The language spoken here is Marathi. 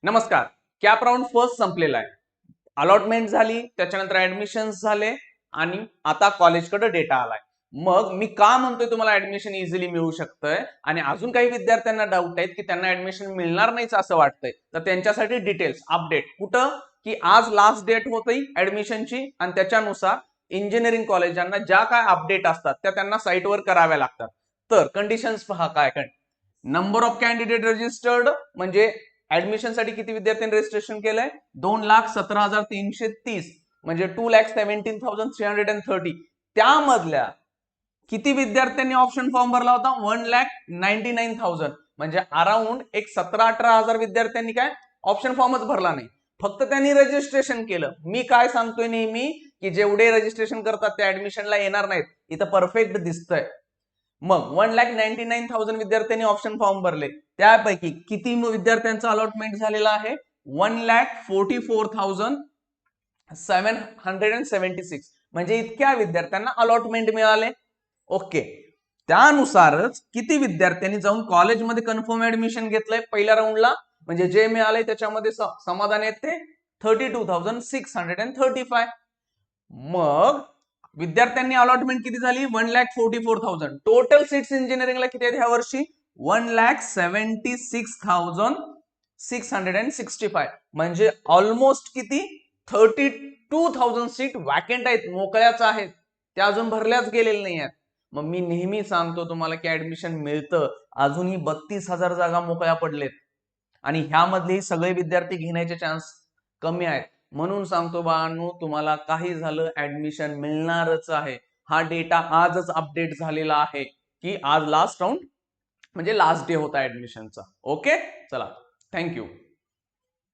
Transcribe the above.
नमस्कार. कॅप राऊंड फर्स्ट संपलेला आहे. अलॉटमेंट झाली, त्याच्यानंतर ऍडमिशन्स झाले आणि आता कॉलेजकडे डेटा आलाय. मग मी का म्हणतोय तुम्हाला ऍडमिशन इझिली मिळू शकतंय आणि अजून काही विद्यार्थ्यांना डाऊट आहेत की त्यांना ऍडमिशन मिळणार नाहीच असं वाटतंय, तर त्यांच्यासाठी डिटेल्स अपडेट कुठं की आज लास्ट डेट होती ऍडमिशनची आणि त्याच्यानुसार इंजिनिअरिंग कॉलेजांना ज्या काय अपडेट असतात त्या त्यांना साईटवर कराव्या लागतात. तर कंडिशन्स पहा काय काय. नंबर ऑफ कॅन्डिडेट रजिस्टर्ड म्हणजे ऍडमिशन साठी किती विद्यार्थ्यांनी रजिस्ट्रेशन केलंय 2,17,330 म्हणजे 2,17,330. त्यामधल्या किती विद्यार्थ्यांनी ऑप्शन फॉर्म भरला होता 1,99,000 म्हणजे अराउंड एक 17-18,000 विद्यार्थ्यांनी काय ऑप्शन फॉर्मच भरला नाही, फक्त त्यांनी रजिस्ट्रेशन केलं. मी काय सांगतोय नेहमी की जेवढे रजिस्ट्रेशन करतात ते ऍडमिशनला येणार नाहीत, इथं परफेक्ट दिसतंय. मग 1,99,000 विद्यार्थ्यांनी ऑप्शन फॉर्म भरले, त्यापैकी किती विद्यार्थ्यांचं अलॉटमेंट झालेलं आहे 1,44,776 म्हणजे इतक्या विद्यार्थ्यांना अलॉटमेंट मिळाले. ओके, त्यानुसारच किती विद्यार्थ्यांनी जाऊन कॉलेजमध्ये कन्फर्म ऍडमिशन घेतलंय पहिल्या राऊंडला म्हणजे जे मिळालंय त्याच्यामध्ये समाधान आहेत ते 32,635. मग विद्यार्थ्यांनी अलॉटमेंट किती झाली 1,44,000. टोटल सीट्स इंजिनिअरिंगला किती आहेत ह्या वर्षी 1,76,665 म्हणजे ऑलमोस्ट किती 32,000 सीट वॅकंट आहेत, मोकळ्याच आहेत, त्या अजून भरल्याच गेलेल्या नाही आहेत. मग मी नेहमी सांगतो तुम्हाला की ऍडमिशन मिळतं, अजूनही 32,000 जागा मोकळ्या पडलेत आणि ह्यामधले सगळे विद्यार्थी घेण्याचे चान्स कमी आहेत. म्हणून सांगतो बाळांनो, तुम्हाला काही झालं ऍडमिशन मिळणारच आहे. हा डेटा आजच अपडेट झालेला आहे की आज लास्ट राऊंड म्हणजे लास्ट डे होता ऍडमिशनचा. ओके, चला, थँक्यू.